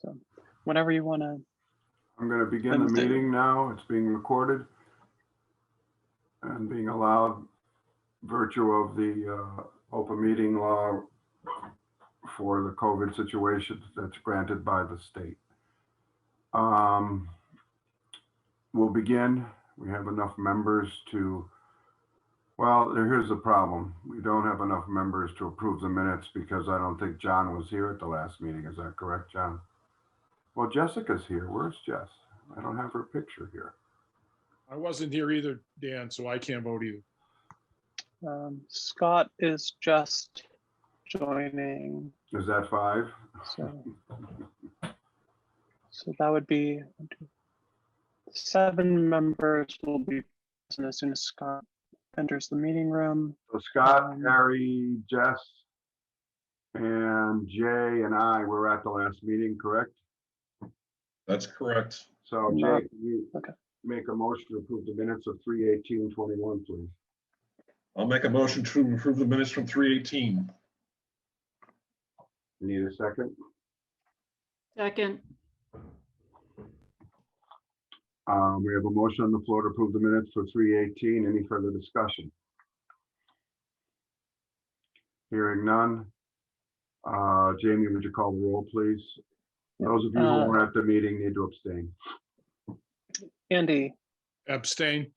So whenever you want to. I'm going to begin the meeting now. It's being recorded and being allowed virtue of the open meeting law for the COVID situation that's granted by the state. We'll begin. We have enough members to, well, here's the problem. We don't have enough members to approve the minutes because I don't think John was here at the last meeting. Is that correct, John? Well, Jessica's here. Where's Jess? I don't have her picture here. I wasn't here either, Dan, so I can't vote either. Scott is just joining. Is that 5? So that would be 7 members will be present as soon as Scott enters the meeting room. So Scott, Harry, Jess, and Jay and I were at the last meeting, correct? That's correct. So Jay, can you Okay. make a motion to approve the minutes of 3/18/21, please? I'll make a motion to approve the minutes from 3/18. Need a second? Second. We have a motion on the floor to approve the minutes for 3/18. Any further discussion? Hearing none. Jamie, would you call the roll, please? Those of you who were at the meeting need to abstain. Andy, Abstain.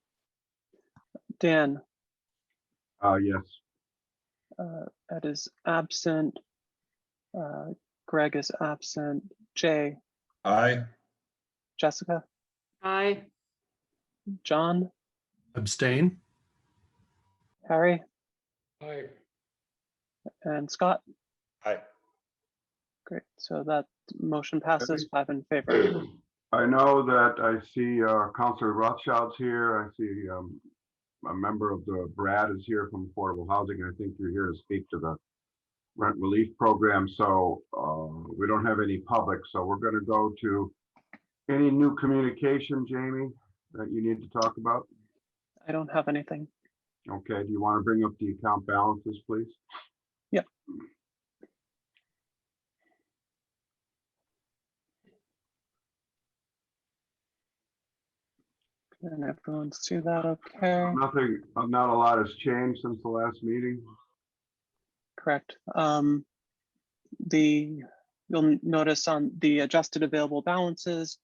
Dan, Yes. Ed is absent. Greg is absent. Jay, Aye. Jessica, Aye. John, Abstain. Harry, Aye. and Scott. Aye. Great. So that motion passes 5 in favor. I know that I see Councilor Rothschild's here. I see a member of the Brad is here from Affordable Housing. I think you're here to speak to the rent relief program. So we don't have any public. So we're going to go to any new communication, Jamie, that you need to talk about. I don't have anything. Okay. Do you want to bring up the account balances, please? Yeah. And everyone see that okay? Nothing, not a lot has changed since the last meeting. Correct. You'll notice on the adjusted available balances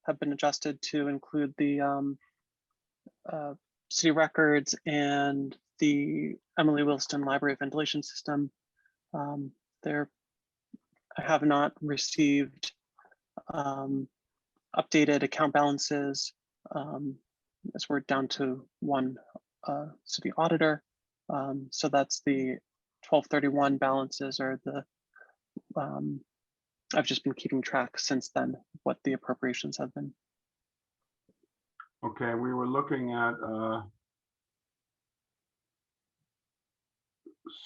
have been adjusted to include the city records and the Emily Wilson Library ventilation system. I have not received updated account balances as we're down to 1 city auditor. So that's the 12/31 balances are the, I've just been keeping track since then, what the appropriations have been. Okay, we were looking at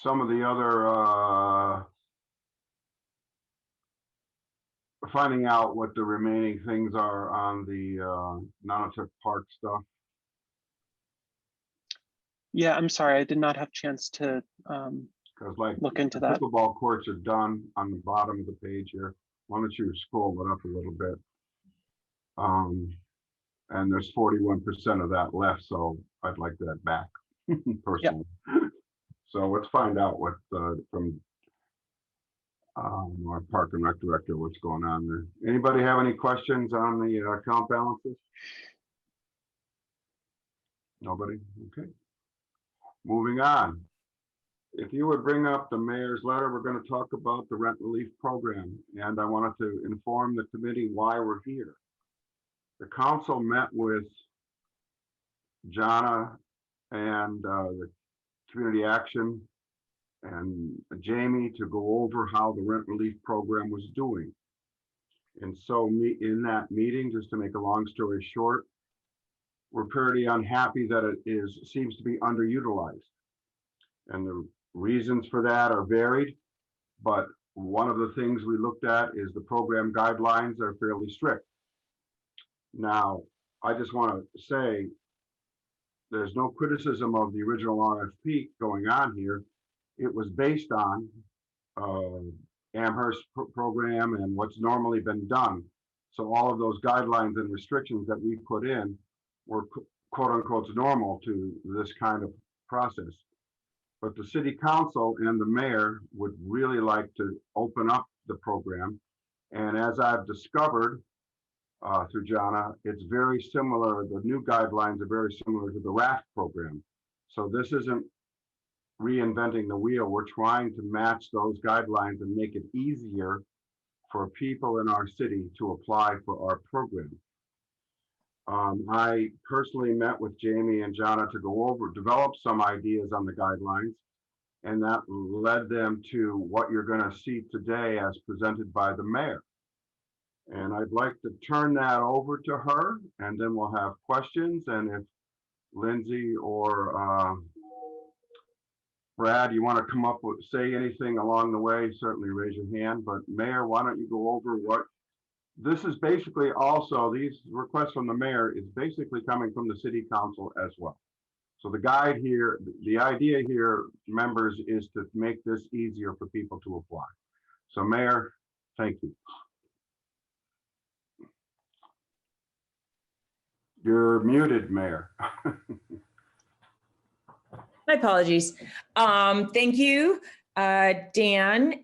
some of the other finding out what the remaining things are on the Nonotuck Park stuff. Yeah, I'm sorry, I did not have a chance to Because like look into that. Pickleball courts are done on the bottom of the page here. Why don't you scroll it up a little bit? And there's 41% of that left, so I'd like that back personally. Yep. So let's find out what from our park and rec director, what's going on there. Anybody have any questions on the account balances? Nobody? Okay. Moving on. If you would bring up the mayor's letter, we're going to talk about the rent relief program. And I wanted to inform the committee why we're here. The council met with Jonna and the community action and Jamie to go over how the rent relief program was doing. And so in that meeting, just to make a long story short, we're pretty unhappy that it seems to be underutilized. And the reasons for that are varied, but one of the things we looked at is the program guidelines are fairly strict. Now, I just want to say there's no criticism of the original RFP going on here. It was based on Amherst program and what's normally been done. So all of those guidelines and restrictions that we put in were quote unquote normal to this kind of process. But the city council and the mayor would really like to open up the program. And as I've discovered through Jana, it's very similar. The new guidelines are very similar to the RAFT program. So this isn't reinventing the wheel. We're trying to match those guidelines and make it easier for people in our city to apply for our program. I personally met with Jamie and Jana to go over, develop some ideas on the guidelines, and that led them to what you're going to see today as presented by the mayor. And I'd like to turn that over to her, and then we'll have questions. And if Lindsay or Brad, you want to come up with, say anything along the way, certainly raise your hand. But Mayor, why don't you go over what, this is basically also, these requests from the mayor is basically coming from the city council as well. So the guide here, the idea here, members, is to make this easier for people to apply. So Mayor, thank you. You're muted, Mayor. My apologies. Thank you, Dan,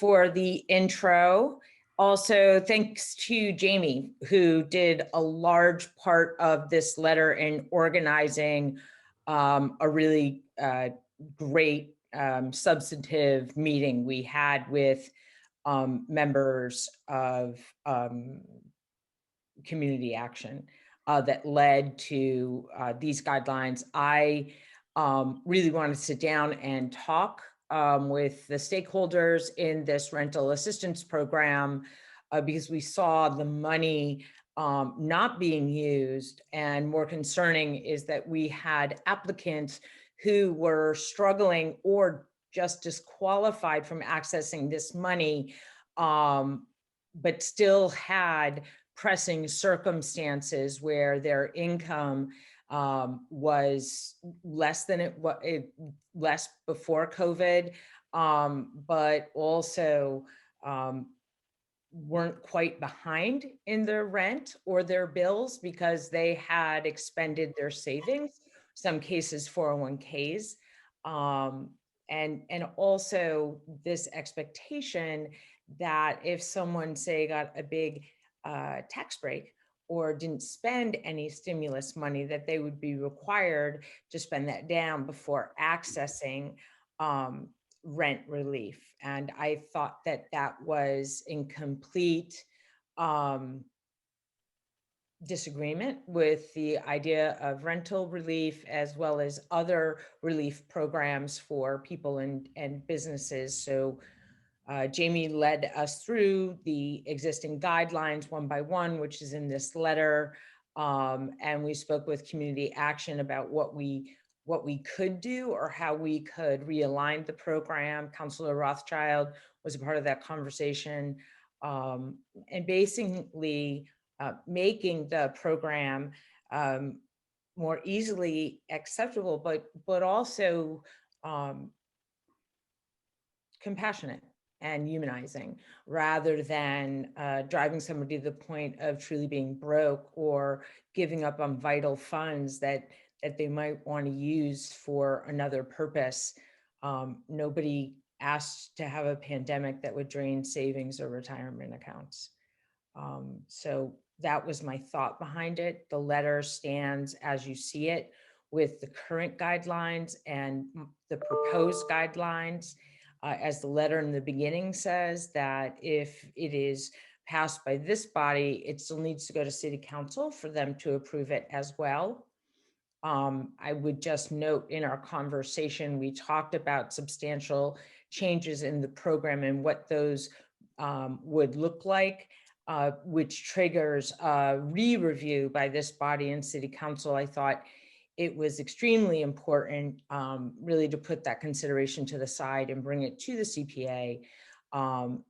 for the intro. Also, thanks to Jamie, who did a large part of this letter in organizing a really great substantive meeting we had with members of Community Action that led to these guidelines. I really want to sit down and talk with the stakeholders in this rental assistance program because we saw the money not being used, and more concerning is that we had applicants who were struggling or just disqualified from accessing this money, but still had pressing circumstances where their income was less than less before COVID, but also weren't quite behind in their rent or their bills because they had expended their savings, some cases 401ks, and also this expectation that if someone, say, got a big tax break or didn't spend any stimulus money, that they would be required to spend that down before accessing rent relief. And I thought that that was in complete disagreement with the idea of rental relief, as well as other relief programs for people and businesses. So Jamie led us through the existing guidelines one by one, which is in this letter. And we spoke with Community Action about what we could do or how we could realign the program. Councilor Rothschild was a part of that conversation, and basically making the program more easily acceptable, but also compassionate and humanizing, rather than driving somebody to the point of truly being broke or giving up on vital funds that they might want to use for another purpose. Nobody asked to have a pandemic that would drain savings or retirement accounts. So that was my thought behind it. The letter stands as you see it, with the current guidelines and the proposed guidelines. As the letter in the beginning says, that if it is passed by this body, it still needs to go to City Council for them to approve it as well. I would just note, in our conversation, we talked about substantial changes in the program and what those would look like, which triggers a re-review by this body and City Council. I thought it was extremely important really to put that consideration to the side and bring it to the CPA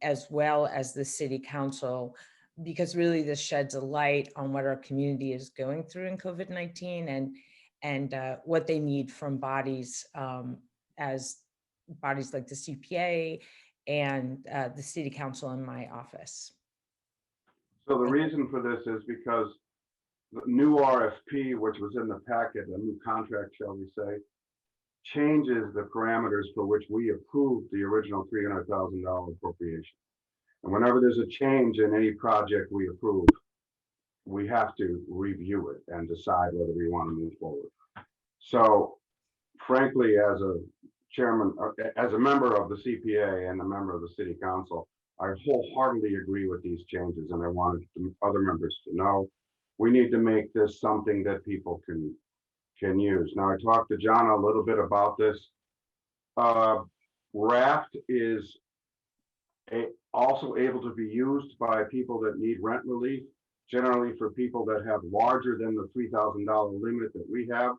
as well as the City Council, because really this sheds a light on what our community is going through in COVID-19 and what they need from bodies, as bodies like the CPA and the city council in my office. So the reason for this is because the new RFP, which was in the packet, a new contract, shall we say, changes the parameters for which we approved the original $300,000 appropriation. And whenever there's a change in any project we approve, we have to review it and decide whether we want to move forward. So frankly, as a chairman, as a member of the CPA and a member of the city council, I wholeheartedly agree with these changes, and I wanted other members to know we need to make this something that people can use. Now, I talked to John a little bit about this. Raft is also able to be used by people that need rent relief, generally for people that have larger than the $3,000 limit that we have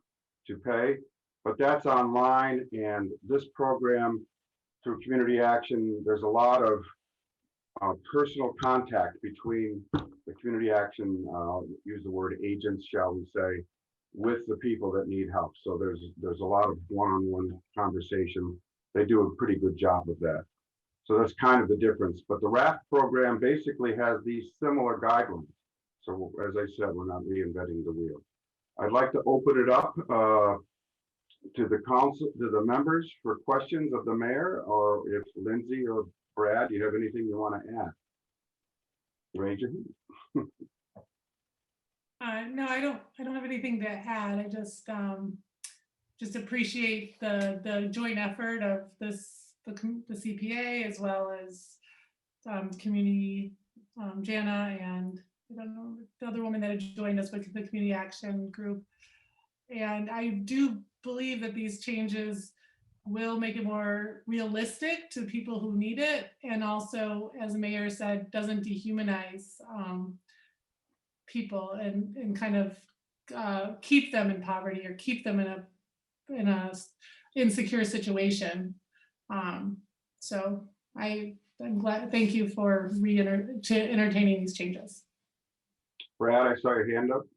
to pay. But that's online, and this program through Community Action, there's a lot of personal contact between the Community Action, use the word agents, shall we say, with the people that need help. So there's a lot of one-on-one conversation. They do a pretty good job of that. So that's kind of the difference. But the RAFT program basically has these similar guidelines. So as I said, we're not reinventing the wheel. I'd like to open it up to the council, to the members for questions of the mayor, or if Lindsay or Brad, you have anything you want to add? Raise your hand. No, I don't have anything to add. I just appreciate the joint effort of the CPA, as well as community, Jana, and I don't know the other woman that had joined us with the Community Action Group. And I do believe that these changes will make it more realistic to people who need it, and also, as the mayor said, doesn't dehumanize people and kind of keep them in poverty or keep them in a insecure situation. So I'm glad. Thank you for entertaining these changes. Brad, I saw your hand up.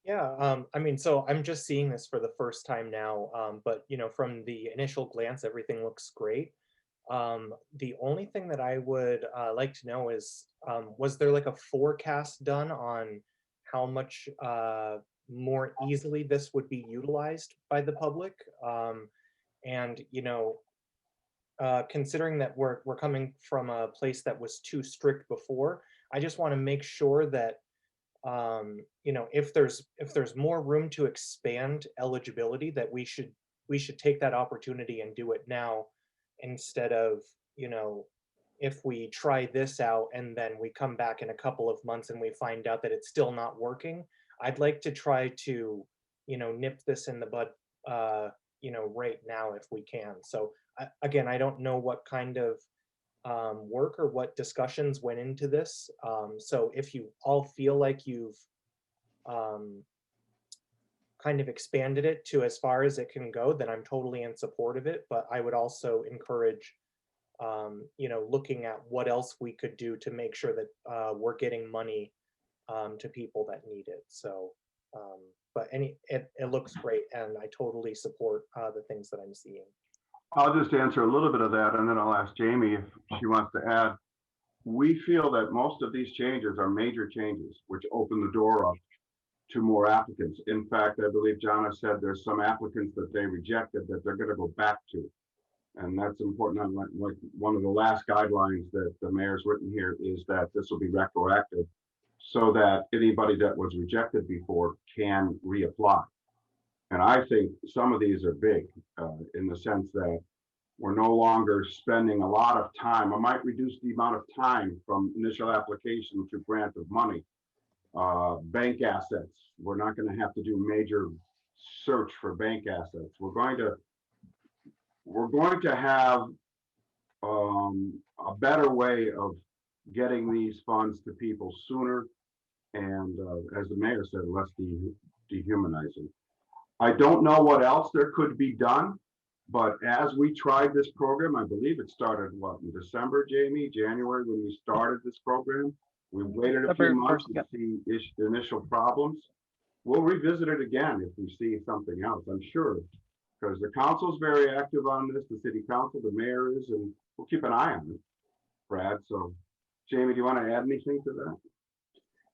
Yeah, I mean, so I'm just seeing this for the first time now, but you know, from the initial glance, everything looks great. The only thing that I would like to know is, was there like a forecast done on how much more easily this would be utilized by the public? And you know, considering that we're coming from a place that was too strict before, I just want to make sure that you know, if there's more room to expand eligibility, that we should take that opportunity and do it now, instead of, you know, if we try this out and then we come back in a couple of months and we find out that it's still not working. I'd like to try to, you know, nip this in the bud, you know, right now if we can. So again, I don't know what kind of work or what discussions went into this. So if you all feel like you've kind of expanded it to as far as it can go, then I'm totally in support of it. But I would also encourage, you know, looking at what else we could do to make sure that we're getting money to people that need it. So, but it looks great, and I totally support the things that I'm seeing. I'll just answer a little bit of that, and then I'll ask Jamie if she wants to add. We feel that most of these changes are major changes, which open the door up to more applicants. In fact, I believe Jana said there's some applicants that they rejected that they're going to go back to. And that's important. Like one of the last guidelines that the mayor's written here is that this will be retroactive, so that anybody that was rejected before can reapply. And I think some of these are big in the sense that we're no longer spending a lot of time. I might reduce the amount of time from initial application to grant of money. Bank assets, we're not going to have to do major search for bank assets. We're going to have a better way of getting these funds to people sooner, and as the mayor said, less dehumanizing. I don't know what else there could be done, but as we tried this program, I believe it started, what, in December, Jamie, January, when we started this program. We waited a few months to see initial problems. We'll revisit it again if we see something else, I'm sure, Because the council's very active on this, the city council, the mayor is, and we'll keep an eye on it, Brad. So Jamie, do you want to add anything to that?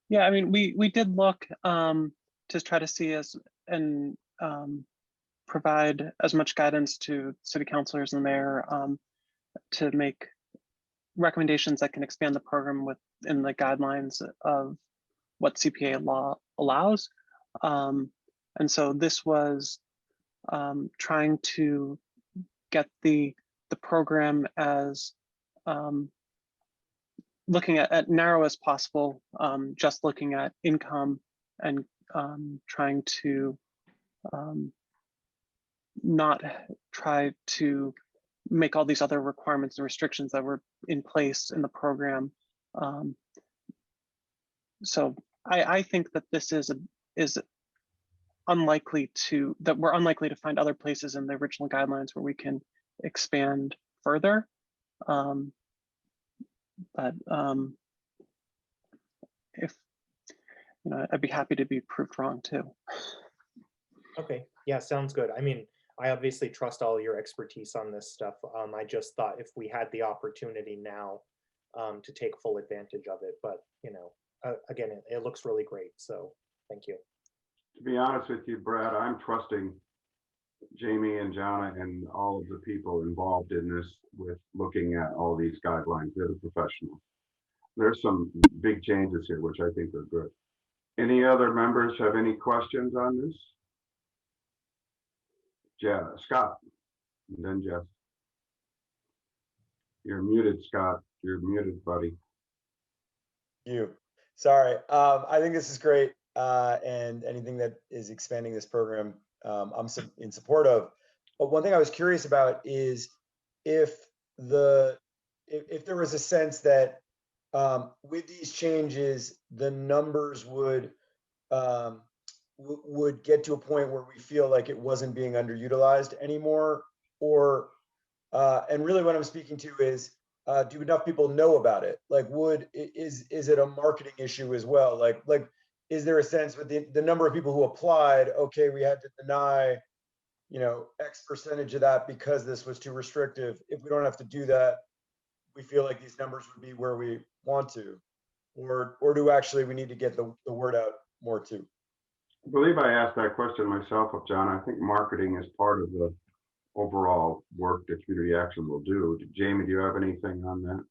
Yeah, I mean, we did look to try to see and provide as much guidance to city councilors and the mayor to make recommendations that can expand the program within the guidelines of what CPA law allows. And so this was trying to get the program as looking at narrow as possible, just looking at income and trying to not try to make all these other requirements and restrictions that were in place in the program. So I think that this is unlikely that we're unlikely to find other places in the original guidelines where we can expand further. But if I'd be happy to be proved wrong too. Okay, yeah, sounds good. I mean, I obviously trust all your expertise on this stuff. I just thought if we had the opportunity now to take full advantage of it, but again, it looks really great. So thank you. To be honest with you, Brad, I'm trusting Jamie and Jana and all of the people involved in this with looking at all these guidelines. They're the professionals. There's some big changes here, which I think are good. Any other members have any questions on this? Scott, and then Jeff. You're muted, Scott. You're muted, buddy. Sorry. I think this is great. And anything that is expanding this program, I'm in support of. But one thing I was curious about is if there was a sense that with these changes, the numbers would get to a point where we feel like it wasn't being underutilized anymore, or and really what I'm speaking to is, do enough people know about it? Like, is it a marketing issue as well? Like, is there a sense with the number of people who applied, okay, we had to deny, X percentage of that because this was too restrictive. If we don't have to do that, we feel like these numbers would be where we want to, or do actually we need to get the word out more too? I believe I asked that question myself of John. I think marketing is part of the overall work that community action will do. Jamie, do you have anything on that?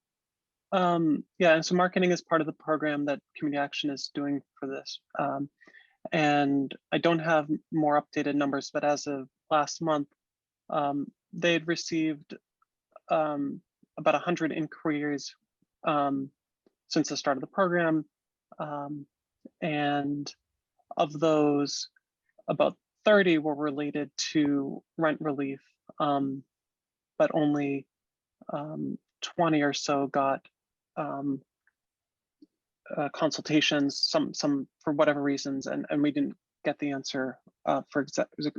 Yeah, and so marketing is part of the program that community action is doing for this. And I don't have more updated numbers, but as of last month, they'd received about 100 inquiries since the start of the program. And of those, about 30 were related to rent relief, but only 20 or so got consultations, some for whatever reasons, and we didn't get the answer for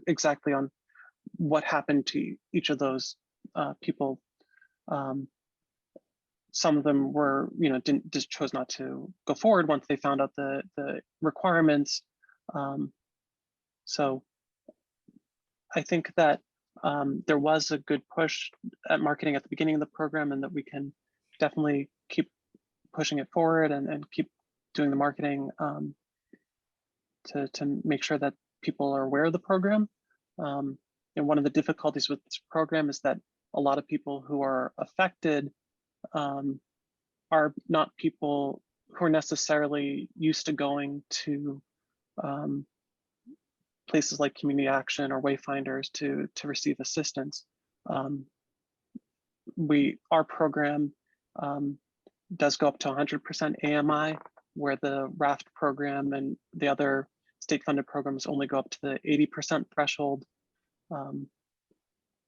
exactly on what happened to each of those people. Some of them were, just chose not to go forward once they found out the requirements. So I think that there was a good push at marketing at the beginning of the program, and that we can definitely keep pushing it forward and keep doing the marketing to make sure that people are aware of the program. And one of the difficulties with this program is that a lot of people who are affected are not people who are necessarily used to going to places like community action or wayfinders to receive assistance. Our program does go up to 100% AMI, where the RAFT program and the other state funded programs only go up to the 80% threshold.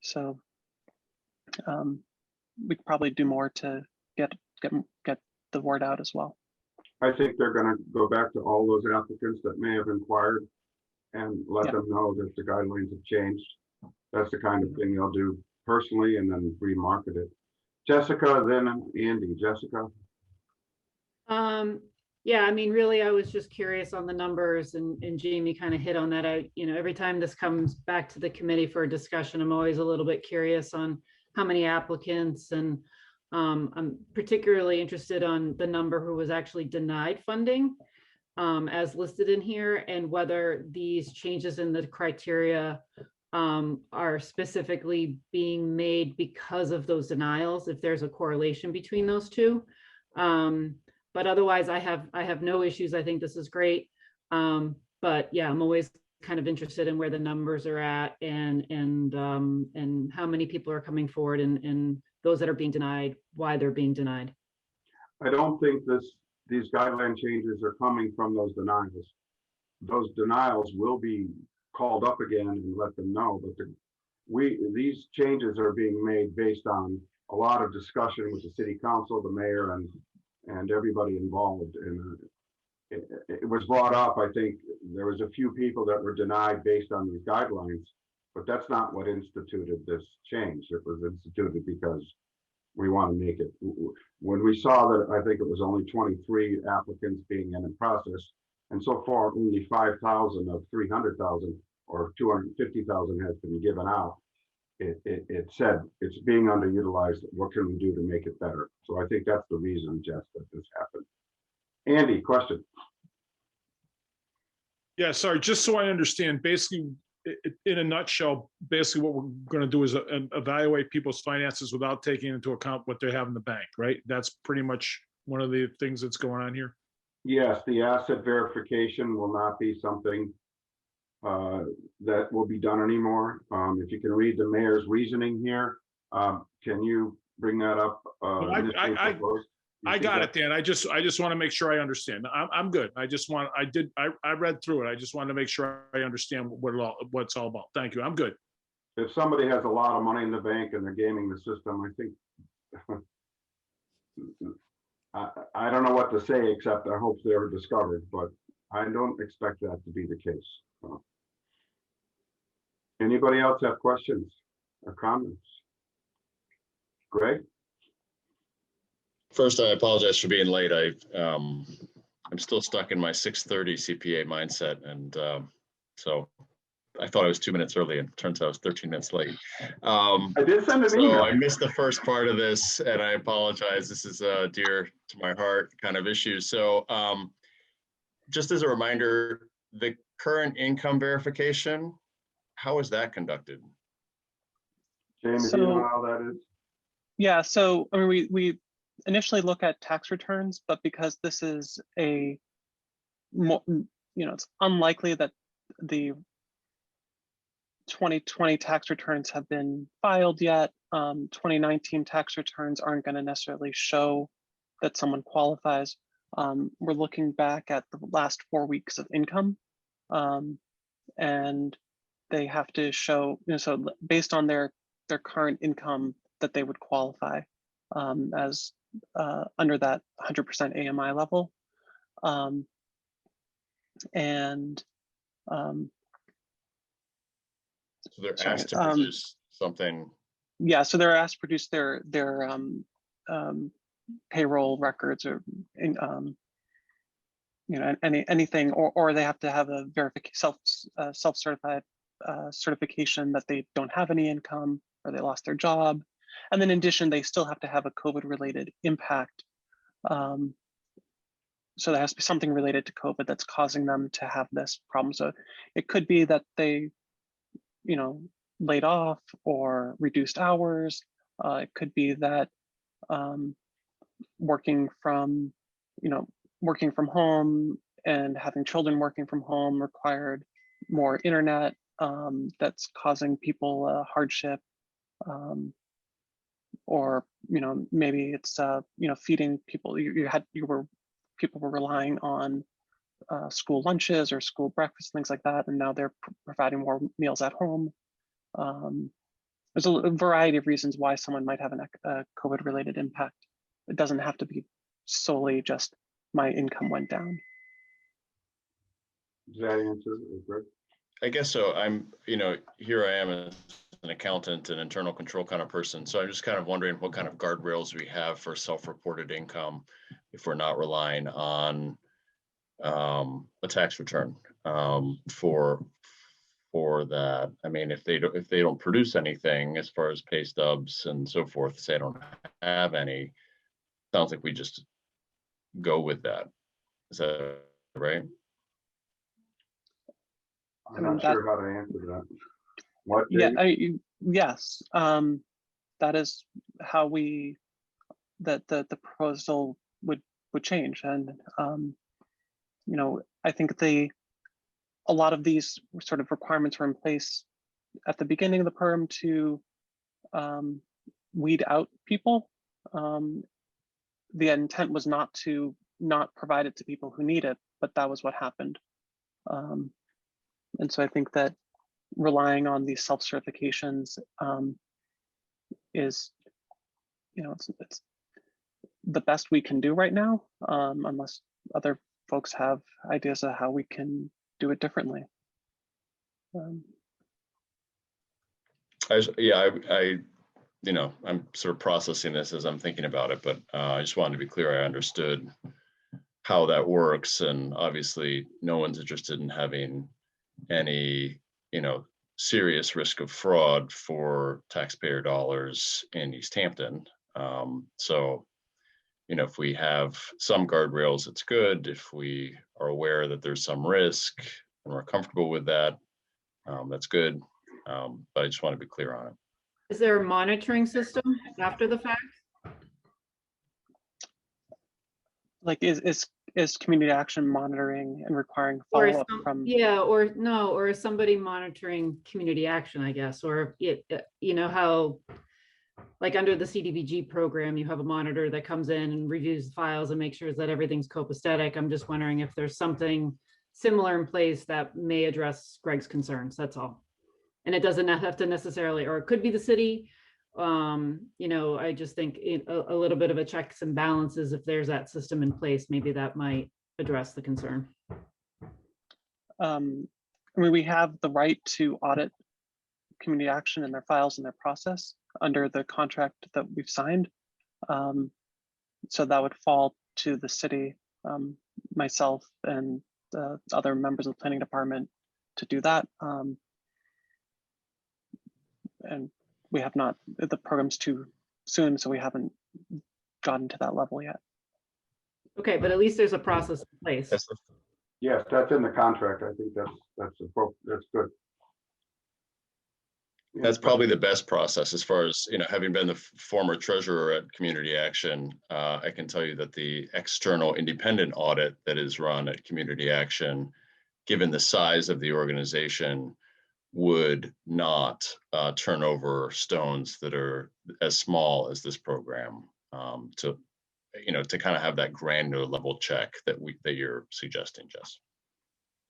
So we could probably do more to get the word out as well. I think they're going to go back to all those applicants that may have inquired and let them know that the guidelines have changed. That's the kind of thing they'll do personally, and then remarket it. Jessica, then Andy. Jessica. Yeah, I mean, really, I was just curious on the numbers and Jamie kind of hit on that. Every time this comes back to the committee for a discussion, I'm always a little bit curious on how many applicants, and I'm particularly interested on the number who was actually denied funding as listed in here, and whether these changes in the criteria are specifically being made because of those denials, if there's a correlation between those two. But otherwise, I have no issues. I think this is great. But yeah, I'm always kind of interested in where the numbers are at, and how many people are coming forward, and those that are being denied, why they're being denied. I don't think these guideline changes are coming from those denials. Those denials will be called up again and let them know, but these changes are being made based on a lot of discussion with the city council, the mayor, and everybody involved. And it was brought up, I think there was a few people that were denied based on these guidelines, but that's not what instituted this change. It was instituted because we want to make it. When we saw that, I think it was only 23 applicants being in the process, and so far only 5,000 of 300,000 or 250,000 has been given out. It said it's being underutilized. What can we do to make it better? So I think that's the reason, Jess, that this happened. Andy, question. Yeah, sorry, just so I understand, basically, in a nutshell, basically what we're going to do is evaluate people's finances without taking into account what they have in the bank, right? That's pretty much one of the things that's going on here. Yes, the asset verification will not be something that will be done anymore. If you can read the mayor's reasoning here, can you bring that up? I got it, Dan. I just want to make sure I understand. I'm good. I read through it. I just wanted to make sure I understand what it's all about. Thank you. I'm good. If somebody has a lot of money in the bank and they're gaming the system, I think I don't know what to say, except I hope they're discovered, but I don't expect that to be the case. Anybody else have questions or comments? Greg? First, I apologize for being late. I'm still stuck in my 6:30 CPA mindset, and so I thought I was 2 minutes early, and it turns out I was 13 minutes late. I did send an email. So I missed the first part of this, and I apologize. This is dear to my heart kind of issue. So just as a reminder, the current income verification, how is that conducted? Jamie, do you know how that is? Yeah, so I mean, we initially look at tax returns, but because this is it's unlikely that the 2020 tax returns have been filed yet. 2019 tax returns aren't going to necessarily show that someone qualifies. We're looking back at the last 4 weeks of income, and they have to show, so based on their current income, that they would qualify as under that 100% AMI level. So they're asked to produce something. Yeah, so they're asked to produce their payroll records, or anything, or they have to have a self-certified certification that they don't have any income or they lost their job. And then in addition, they still have to have a COVID-related impact. So there has to be something related to COVID that's causing them to have this problem. So it could be that they, laid off or reduced hours. It could be that working from home and having children working from home required more internet. That's causing people hardship. Or maybe it's feeding people. People were relying on school lunches or school breakfast, things like that, and now they're providing more meals at home. There's a variety of reasons why someone might have a COVID-related impact. It doesn't have to be solely just my income went down. Does that answer it, Greg? I guess so. Here I am as an accountant and internal control kind of person. So I'm just kind of wondering what kind of guardrails we have for self-reported income if we're not relying on a tax return for that. I mean, if they don't produce anything as far as pay stubs and so forth, say I don't have any, sounds like we just go with that. Is that right? I'm not sure how to answer that. What? Yeah, Dave? yes, that is how the proposal would change. And, you know, I think a lot of these sort of requirements were in place at the beginning of the perm to weed out people. The intent was not to not provide it to people who need it, but that was what happened. And so I think that relying on these self-certifications is, you know, it's the best we can do right now, unless other folks have ideas of how we can do it differently. I you know, I'm sort of processing this as I'm thinking about it, but I just wanted to be clear I understood how that works. And obviously no one's interested in having any, you know, serious risk of fraud for taxpayer dollars in Easthampton. So, you know, if we have some guardrails, it's good. If we are aware that there's some risk and we're comfortable with that, that's good. But I just want to be clear on it. Is there a monitoring system after the fact? Like, is community action monitoring and requiring Or follow-up from? yeah, or no, or is somebody monitoring community action, I guess, or it, you know how, like under the CDBG program, you have a monitor that comes in and reviews the files and makes sure that everything's copacetic. I'm just wondering if there's something similar in place that may address Greg's concerns, that's all. And it doesn't have to necessarily, or it could be the city. You know, I just think a little bit of a checks and balances, if there's that system in place, maybe that might address the concern. I mean, we have the right to audit community action and their files and their process under the contract that we've signed. So that would fall to the city, myself and other members of the planning department to do that. And we have not, the program's too soon, so we haven't gotten to that level yet. Okay, but at least there's a process in place. Yes, that's in the contract. I think that's good. That's probably the best process as far as, you know, having been the former treasurer at Community Action, I can tell you that the external independent audit that is run at Community Action, given the size of the organization, would not turn over stones that are as small as this program, to, you know, to kind of have that granular level check that you're suggesting, Jess.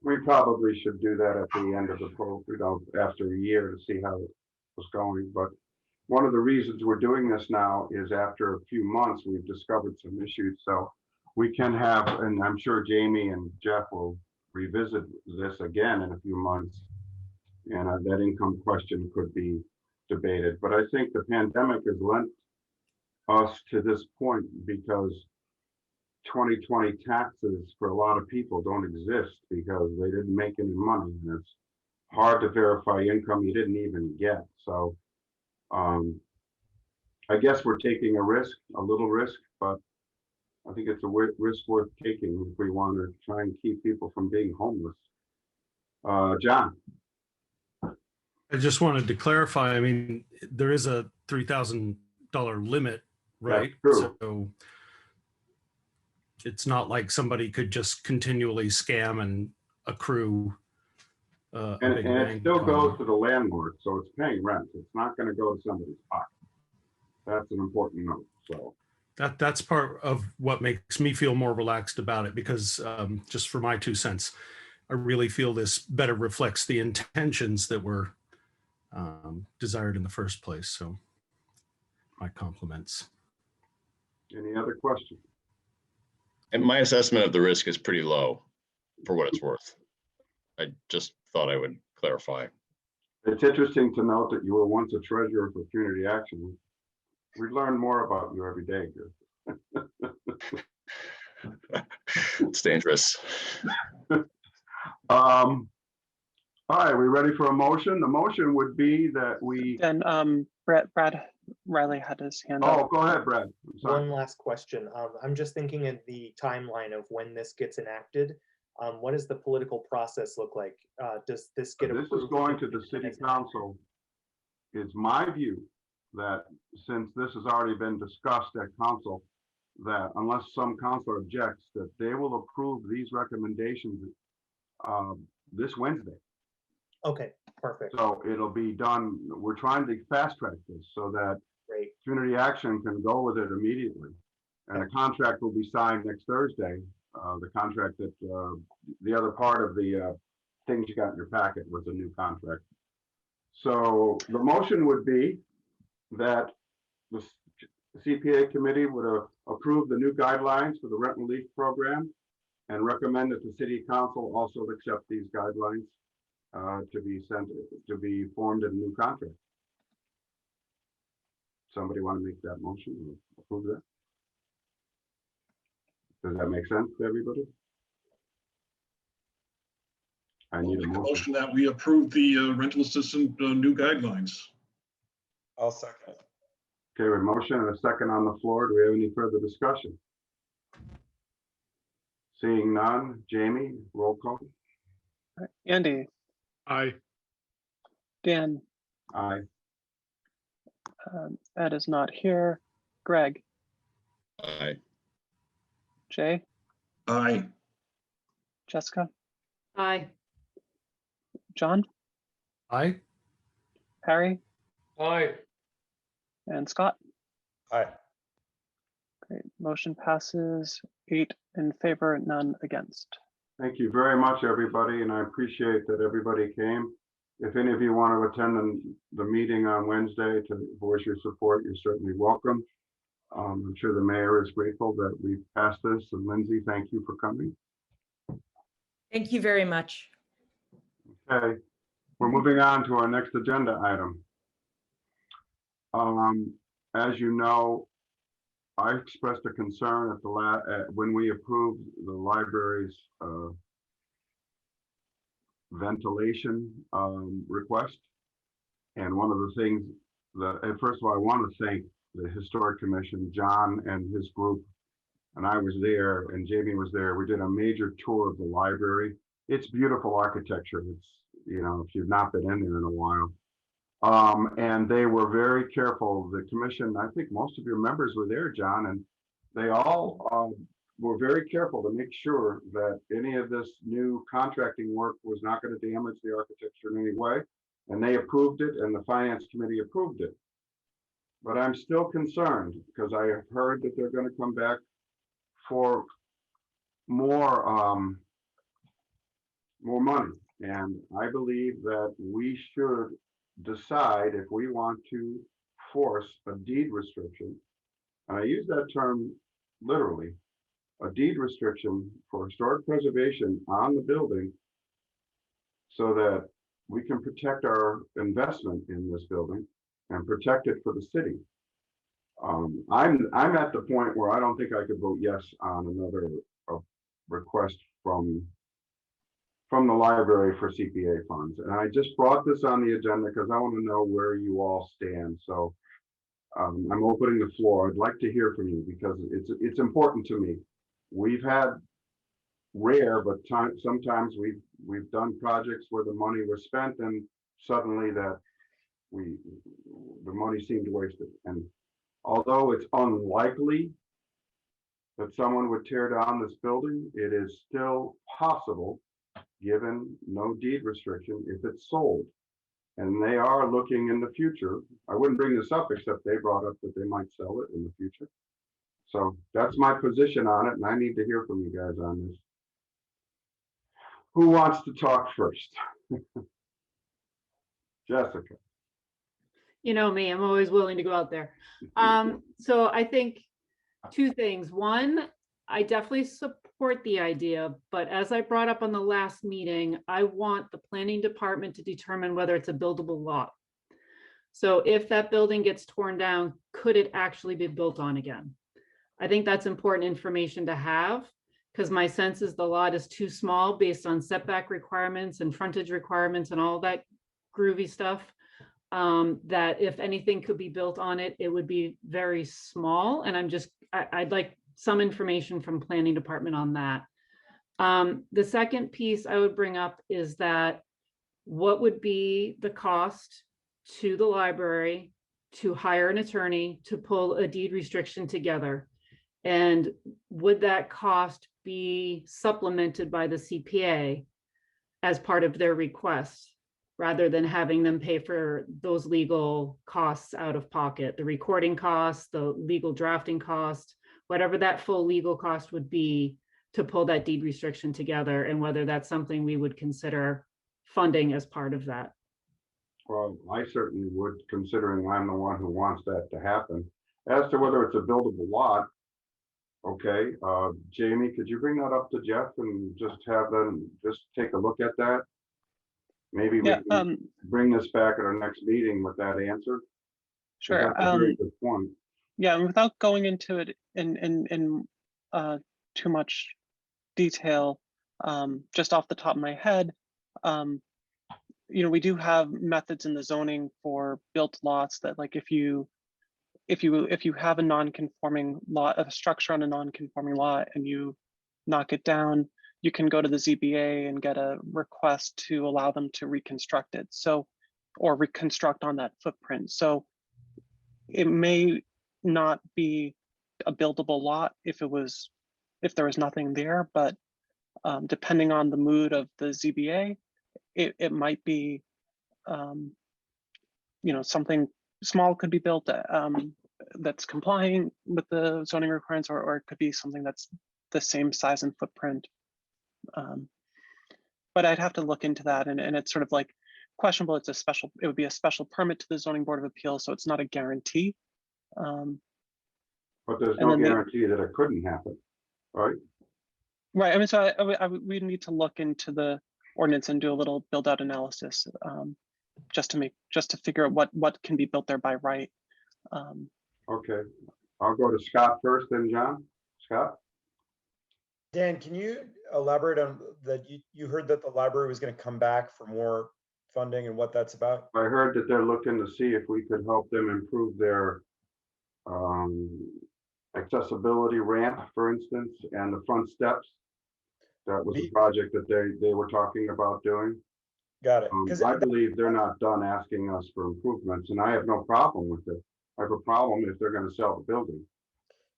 We probably should do that at the end of the program, you know, after a year to see how it was going. But one of the reasons we're doing this now is after a few months, we've discovered some issues. So we can have, and I'm sure Jamie and Jeff will revisit this again in a few months. And that income question could be debated. But I think the pandemic has lent us to this point because 2020 taxes for a lot of people don't exist because they didn't make any money. And it's hard to verify income you didn't even get. So I guess we're taking a little risk, but I think it's a risk worth taking if we want to try and keep people from being homeless. John. I just wanted to clarify, I mean, there is a $3,000 limit, right? That's true. So it's not like somebody could just continually scam and accrue a big And it bank still on- goes to the landlord, so it's paying rent. It's not going to go to somebody's pocket. That's an important note. So that's part of what makes me feel more relaxed about it, because just for my 2 cents, I really feel this better reflects the intentions that were desired in the first place. So my compliments. any other questions? And my assessment of the risk is pretty low for what it's worth. I just thought I would clarify. It's interesting to note that you were once a treasurer for Community Action. We learn more about you every day. It's dangerous. All right, we ready for a motion? The motion would be that we, And Brad Riley had his hand oh, up. go ahead, Brad. I'm sorry. One last question. I'm just thinking in the timeline of when this gets enacted. What does the political process look like? Does this get This approved? is going to the city council. It's my view that since this has already been discussed at council, that unless some councilor objects, that they will approve these recommendations this Wednesday. Okay, perfect. So it'll be done. We're trying to fast track this so that Great. community action can go with it immediately. And a contract will be signed next Thursday. The contract that the other part of the things you got in your packet was a new contract. So the motion would be that the CPA committee would approve the new guidelines for the rent relief program and recommend that the city council also accept these guidelines to be formed in a new contract. Somebody want to make that motion or approve that? Does that make sense to everybody? I I'll need a make a motion. motion that we approve the rental assistant new guidelines. I'll second. Okay, we have a motion and a second on the floor. Do we have any further discussion? Seeing none, Jamie, roll call. Andy, Aye. Dan, Aye. Ed is not here. Greg, Aye. Jay, Aye. Jessica, Aye. John, Aye. Harry, Aye. and Scott. Aye. Great. Motion passes 8 in favor, none against. Thank you very much, everybody, and I appreciate that everybody came. If any of you want to attend the meeting on Wednesday to voice your support, you're certainly welcome. I'm sure the mayor is grateful that we passed this, and Lindsay, thank you for coming. Thank you very much. Okay, we're moving on to our next agenda item. As you know, I expressed a concern at the when we approved the library's ventilation request. And one of the things that, and first of all, I want to thank the Historic Commission, John and his group, and I was there, and Jamie was there. We did a major tour of the library. It's beautiful architecture. It's, you know, if you've not been in there in a while. And they were very careful. The commission, I think most of your members were there, John, and they all were very careful to make sure that any of this new contracting work was not going to damage the architecture in any way. And they approved it, and the finance committee approved it. But I'm still concerned because I have heard that they're going to come back for more money. And I believe that we should decide if we want to force a deed restriction. And I use that term literally, a deed restriction for historic preservation on the building so that we can protect our investment in this building and protect it for the city. I'm at the point where I don't think I could vote yes on another request from the library for CPA funds. And I just brought this on the agenda because I want to know where you all stand. So I'm opening the floor. I'd like to hear from you because it's important to me. We've had rare, but sometimes we've done projects where the money was spent and suddenly that the money seemed wasted. And although it's unlikely that someone would tear down this building, it is still possible, given no deed restriction, if it's sold. And they are looking in the future. I wouldn't bring this up except they brought up that they might sell it in the future. So that's my position on it, and I need to hear from you guys on this. Who wants to talk first? Jessica. You know me, I'm always willing to go out there. So I think two things. One, I definitely support the idea, but as I brought up on the last meeting, I want the planning department to determine whether it's a buildable lot. So if that building gets torn down, could it actually be built on again? I think that's important information to have. because my sense is the lot is too small based on setback requirements and frontage requirements and all that groovy stuff. That if anything could be built on it, it would be very small. And I'd like some information from planning department on that. The second piece I would bring up is that what would be the cost to the library to hire an attorney to pull a deed restriction together? And would that cost be supplemented by the CPA as part of their request, rather than having them pay for those legal costs out of pocket, the recording costs, the legal drafting cost, whatever that full legal cost would be to pull that deed restriction together, and whether that's something we would consider funding as part of that. Well, I certainly would, considering I'm the one who wants that to happen. As to whether it's a buildable lot, okay, Jamie, could you bring that up to Jeff and just have them just take a look at that? Maybe we can bring this back at our next meeting with that answer. Sure. That's a very good point. Yeah, and without going into it in too much detail, just off the top of my head, we do have methods in the zoning for built lots that, like, if you have a non-conforming lot, a structure on a non-conforming lot, and you knock it down, you can go to the ZBA and get a request to allow them to reconstruct it. So, or reconstruct on that footprint. So it may not be a buildable lot if there was nothing there, but depending on the mood of the ZBA, it might be, something small could be built that's complying with the zoning requirements, or it could be something that's the same size and footprint. But I'd have to look into that, and it's sort of like questionable. It would be a special permit to the zoning board of appeals, so it's not a guarantee. But there's no guarantee that it couldn't happen, right? Right. I mean, so we need to look into the ordinance and do a little build out analysis, just to figure out what can be built there by right. Okay, I'll go to Scott first, then John. Scott? Dan, can you elaborate on that? You heard that the library was going to come back for more funding and what that's about? I heard that they're looking to see if we could help them improve their accessibility ramp, for instance, and the front steps. That was a project that they were talking about doing. Got it. I believe they're not done asking us for improvements, and I have no problem with it. I have a problem if they're going to sell the building.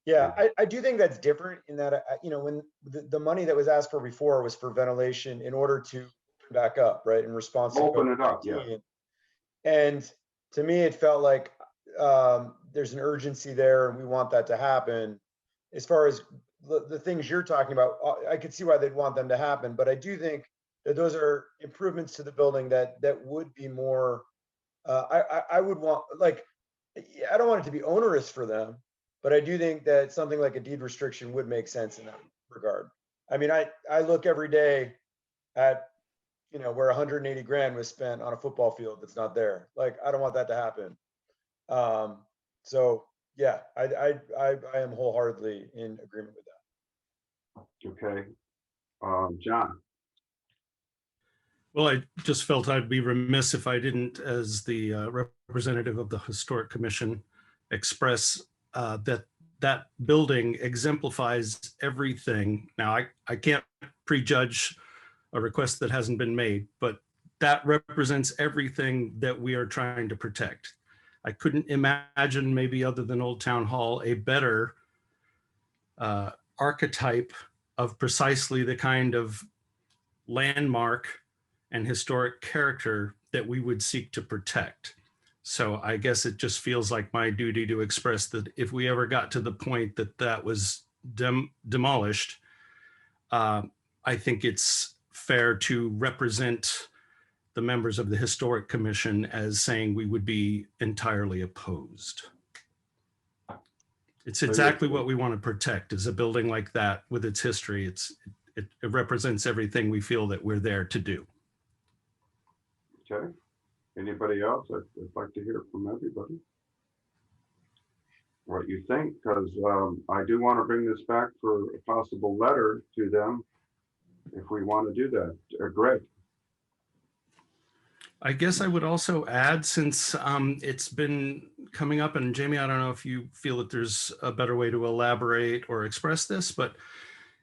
Yeah, I do think that's different in that, when the money that was asked for before was for ventilation in order to back up, right, in response to open it up, yeah. And to me, it felt like there's an urgency there, and we want that to happen. As far as the things you're talking about, I could see why they'd want them to happen, but I do think that those are improvements to the building that would be more. I would want, like, I don't want it to be onerous for them, but I do think that something like a deed restriction would make sense in that regard. I mean, I look every day at, where 180 grand was spent on a football field that's not there. Like, I don't want that to happen. So yeah, I am wholeheartedly in agreement with that. Okay, John. Well, I just felt I'd be remiss if I didn't, as the representative of the Historic Commission, express that building exemplifies everything. Now, I can't prejudge a request that hasn't been made, but that represents everything that we are trying to protect. I couldn't imagine, maybe other than Old Town Hall, a better archetype of precisely the kind of landmark and historic character that we would seek to protect. So I guess it just feels like my duty to express that if we ever got to the point that was demolished, I think it's fair to represent the members of the Historic Commission as saying we would be entirely opposed. It's exactly what we want to protect, is a building like that with its history. It represents everything we feel that we're there to do. Okay. Anybody else? I'd like to hear from everybody. what you think, because I do want to bring this back for a possible letter to them if we want to do that. Greg? I guess I would also add, since it's been coming up, and Jamie, I don't know if you feel that there's a better way to elaborate or express this, but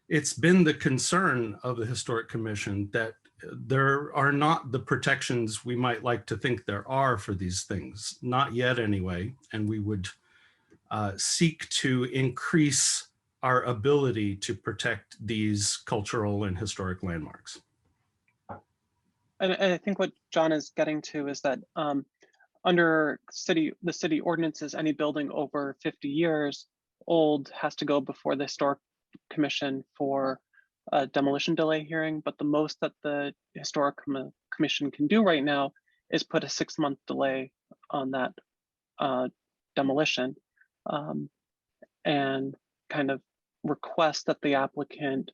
it's been the concern of the Historic Commission that there are not the protections we might like to think there are for these things, not yet anyway, and we would seek to increase our ability to protect these cultural and historic landmarks. And I think what John is getting to is that under the city ordinances, any building over 50 years old has to go before the Historic Commission for a demolition delay hearing. But the most that the Historic Commission can do right now is put a 6-month delay on that demolition, and kind of request that the applicant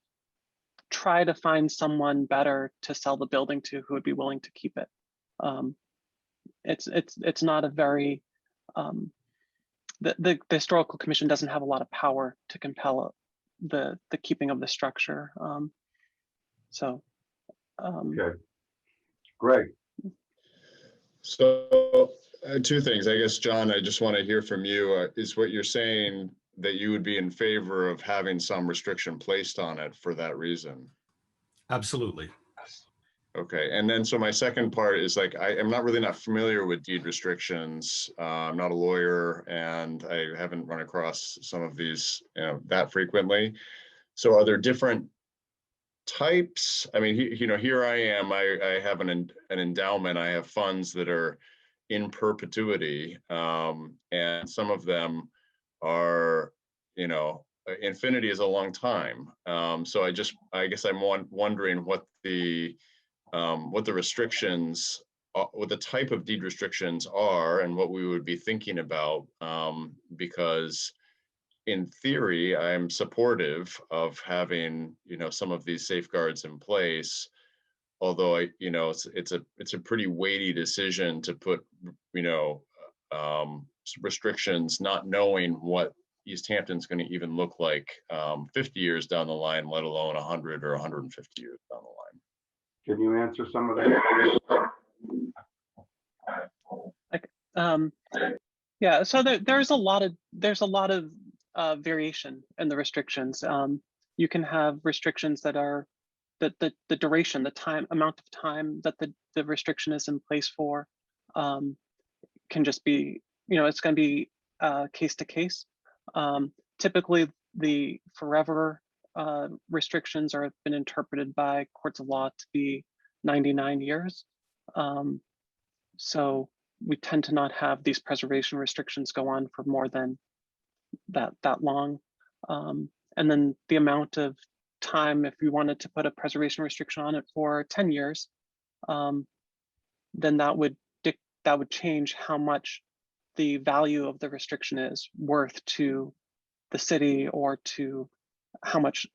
try to find someone better to sell the building to who would be willing to keep it. It's not a very the Historical Commission doesn't have a lot of power to compel the keeping of the structure. Okay. Greg? So two things, I guess, John, I just want to hear from you. Is what you're saying that you would be in favor of having some restriction placed on it for that reason? Absolutely. Okay, and then so my second part is like, I am not familiar with deed restrictions. I'm not a lawyer and I haven't run across some of these, that frequently. So are there different types? I mean, here I am, I have an endowment, I have funds that are in perpetuity, and some of them are, infinity is a long time. So I guess I'm wondering what the restrictions, what the type of deed restrictions are and what we would be thinking about, because in theory, I'm supportive of having, some of these safeguards in place. Although it's a pretty weighty decision to put, restrictions, not knowing what Easthampton's going to even look like 50 years down the line, let alone 100 or 150 years down the line. Can you answer some of that? Yeah, so there's a lot of variation in the restrictions. You can have restrictions that are the duration, the amount of time that the restriction is in place for, can just be, it's going to be case to case. Typically, the forever restrictions have been interpreted by courts of law to be 99 years. So we tend to not have these preservation restrictions go on for more than that long. And then the amount of time, if we wanted to put a preservation restriction on it for 10 years, then that would change how much the value of the restriction is worth to the city, or to how much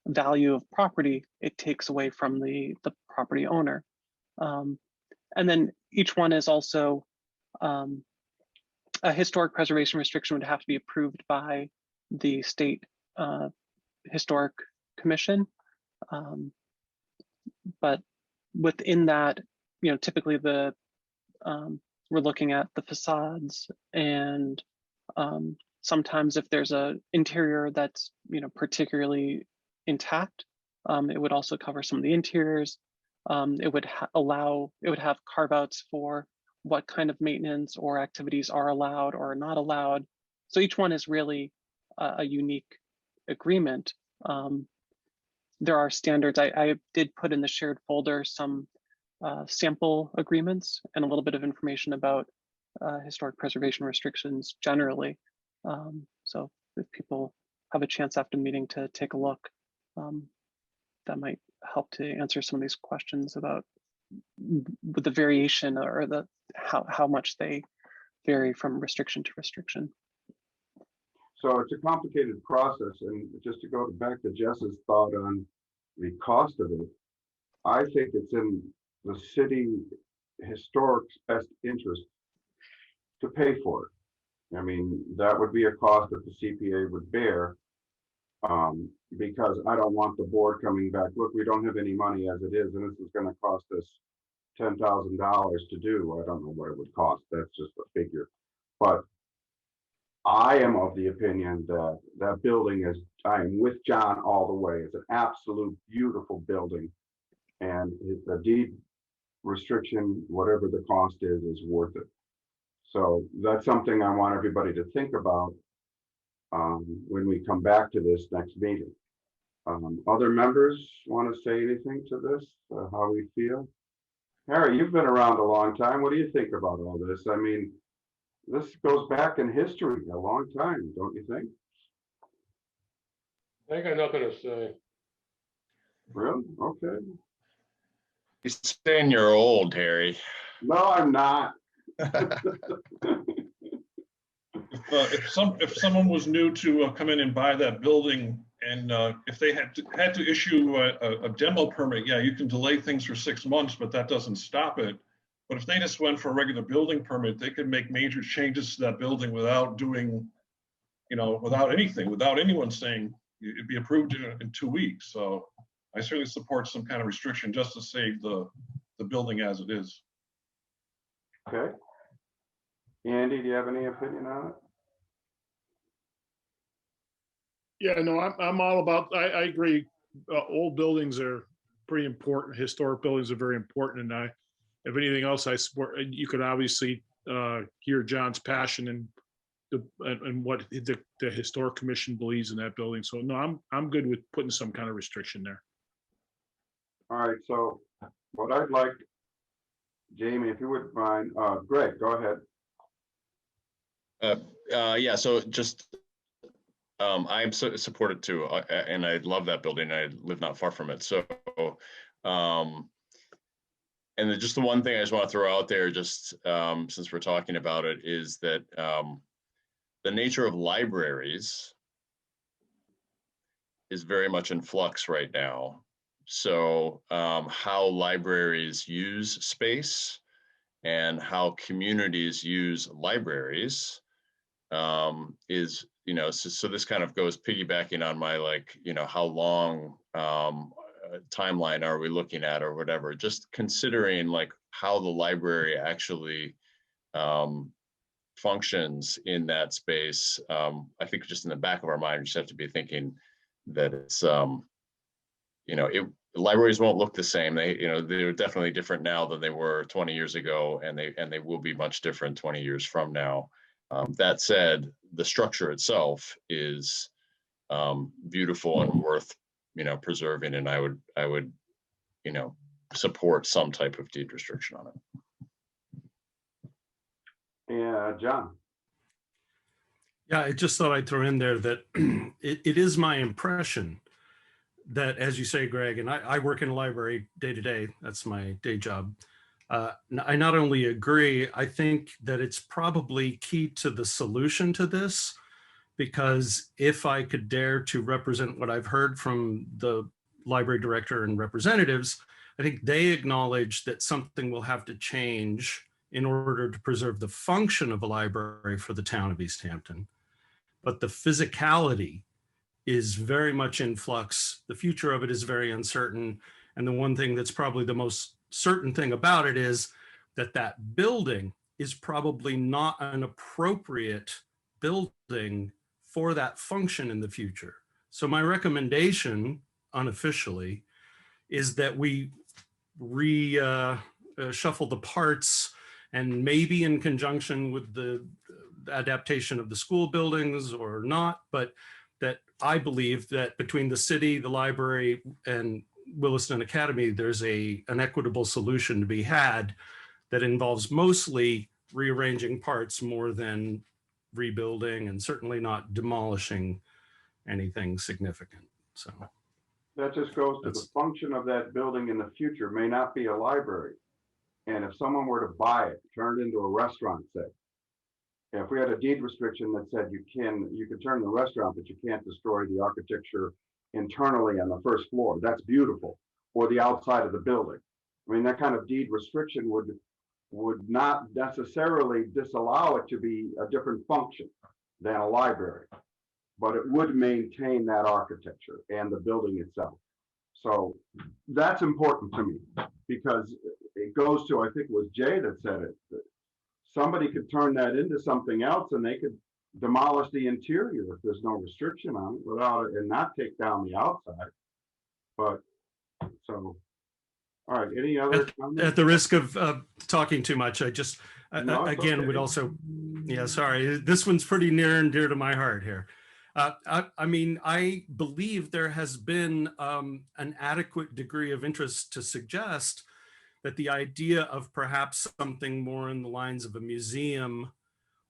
value of property it takes away from the property owner. And then each one is also, a historic preservation restriction would have to be approved by the state Historic Commission. But within that, typically we're looking at the facades, and sometimes if there's an interior that's particularly intact, it would also cover some of the interiors. It would have carve outs for what kind of maintenance or activities are allowed or not allowed. So each one is really a unique agreement. There are standards. I did put in the shared folder some sample agreements and a little bit of information about historic preservation restrictions generally. So if people have a chance after the meeting to take a look, that might help to answer some of these questions about the variation, or how much they vary from restriction to restriction. So it's a complicated process, and just to go back to Jess's thought on the cost of it, I think it's in the city historic's best interest to pay for it. I mean, that would be a cost that the CPA would bear. Because I don't want the board coming back, look, we don't have any money as it is, and this is gonna cost us $10,000 to do. I don't know what it would cost, that's just a figure. But I am of the opinion that that building is, I am with John all the way. It's an absolute beautiful building. And the deed restriction, whatever the cost is worth it. So that's something I want everybody to think about when we come back to this next meeting. Other members want to say anything to this, how we feel? Harry, you've been around a long time. What do you think about all this? I mean, this goes back in history a long time, don't you think? I got nothing to say. Really? Okay. You're saying you're old, Harry. No, I'm not. If someone was new to come in and buy that building, and if they had to issue a demo permit, yeah, you can delay things for 6 months, but that doesn't stop it. But if they just went for a regular building permit, they could make major changes to that building without doing, without anything, without anyone saying it'd be approved in 2 weeks. So I certainly support some kind of restriction just to save the building as it is. Okay. Andy, do you have any opinion on it? Yeah, no, I'm all about, I agree. Old buildings are pretty important. Historic buildings are very important. And if anything else, I support, you could obviously hear John's passion and what the Historic Commission believes in that building. So no, I'm good with putting some kind of restriction there. All right, so what I'd like, Jamie, if you wouldn't mind, Greg, go ahead. Yeah, so just I'm supported too, and I love that building. I live not far from it. So, and just the one thing I just want to throw out there, just since we're talking about it, is that the nature of libraries is very much in flux right now. So how libraries use space and how communities use libraries is, so this kind of goes piggybacking on my, how long timeline are we looking at or whatever, just considering how the library actually functions in that space. I think just in the back of our mind, we just have to be thinking that it's, libraries won't look the same. They're definitely different now than they were 20 years ago, and they will be much different 20 years from now. That said, the structure itself is beautiful and worth, preserving, and I would, support some type of deed restriction on it. Yeah, John. Yeah, I just thought I'd throw in there that it is my impression that, as you say, Greg, and I work in a library day to day, that's my day job. I not only agree, I think that it's probably key to the solution to this, because if I could dare to represent what I've heard from the library director and representatives, I think they acknowledge that something will have to change in order to preserve the function of a library for the town of Easthampton. But the physicality is very much in flux. The future of it is very uncertain. And the one thing that's probably the most certain thing about it is that that building is probably not an appropriate building for that function in the future. So my recommendation, unofficially, is that we shuffle the parts, and maybe in conjunction with the adaptation of the school buildings or not, but that I believe that between the city, the library, and Williston Academy, there's an equitable solution to be had that involves mostly rearranging parts more than rebuilding, and certainly not demolishing anything significant. So that just goes to the function of that building in the future may not be a library. And if someone were to buy it, turn it into a restaurant, say, if we had a deed restriction that said you can turn the restaurant, but you can't destroy the architecture internally on the first floor, that's beautiful, or the outside of the building. I mean, that kind of deed restriction would would not necessarily disallow it to be a different function than a library, but it would maintain that architecture and the building itself. So that's important to me, because it goes to, I think it was Jay that said it, that somebody could turn that into something else and they could demolish the interior if there's no restriction on it without it, and not take down the outside. But so, all right, any other comments? At the risk of talking too much, I just, No, it's again, okay. would also, yeah, sorry, this one's pretty near and dear to my heart here. I mean, I believe there has been an adequate degree of interest to suggest that the idea of perhaps something more in the lines of a museum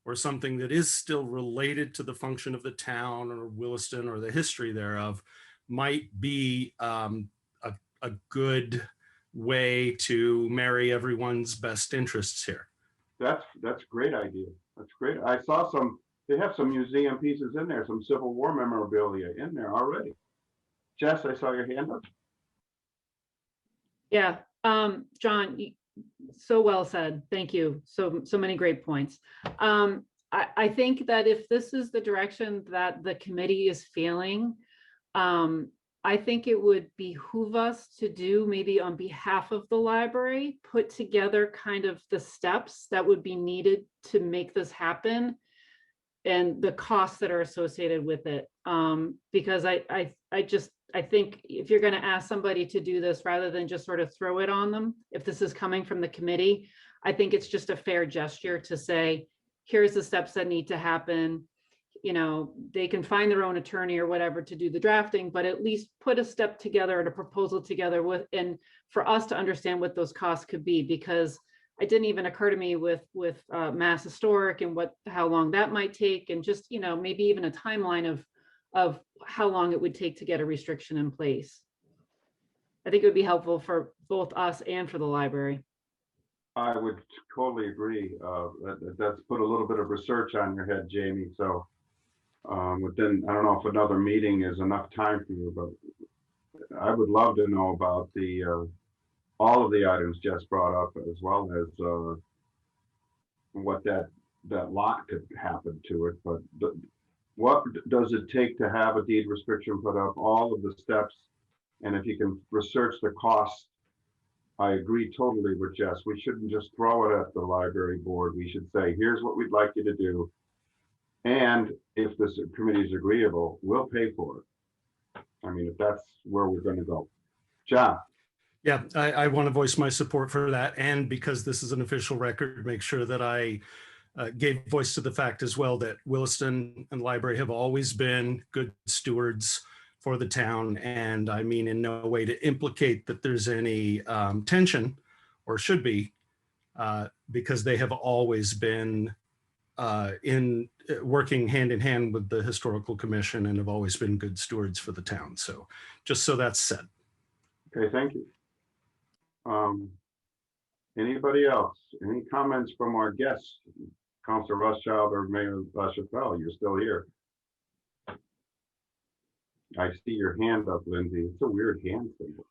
or something that is still related to the function of the town or Williston or the history thereof might be a good way to marry everyone's best interests here. That's a great idea. That's great. I saw some, they have some museum pieces in there, some Civil War memorabilia in there already. Jess, I saw your hand up. Yeah, John, so well said. Thank you. So many great points. I think that if this is the direction that the committee is feeling, I think it would behoove us to do, maybe on behalf of the library, put together kind of the steps that would be needed to make this happen and the costs that are associated with it. Because I think if you're going to ask somebody to do this rather than just sort of throw it on them, if this is coming from the committee, I think it's just a fair gesture to say, here's the steps that need to happen. You know, they can find their own attorney or whatever to do the drafting, but at least put a step together and a proposal together with, and for us to understand what those costs could be, because it didn't even occur to me with Mass Historic and how long that might take, and just, you know, maybe even a timeline of how long it would take to get a restriction in place. I think it would be helpful for both us and for the library. I would totally agree. That's put a little bit of research on your head, Jamie. So, but then I don't know if another meeting is enough time for you, but I would love to know about the all of the items Jess brought up, as well as what that lot could happen to it. But what does it take to have a deed restriction put up? All of the steps, and if you can research the cost. I agree totally with Jess. We shouldn't just throw it at the library board. We should say, here's what we'd like you to do. And if this committee is agreeable, we'll pay for it. I mean, if that's where we're going to go. John. Yeah, I want to voice my support for that. And because this is an official record, make sure that I gave voice to the fact as well that Williston and the library have always been good stewards for the town. And I mean in no way to implicate that there's any tension, or should be, because they have always been in working hand in hand with the Historical Commission and have always been good stewards for the town. So just so that's said. Okay, thank you. Anybody else? Any comments from our guests? Councilor Rothschild or Mayor LaChapelle, you're still here. I see your hand up, Lindsay. It's a weird hand symbol.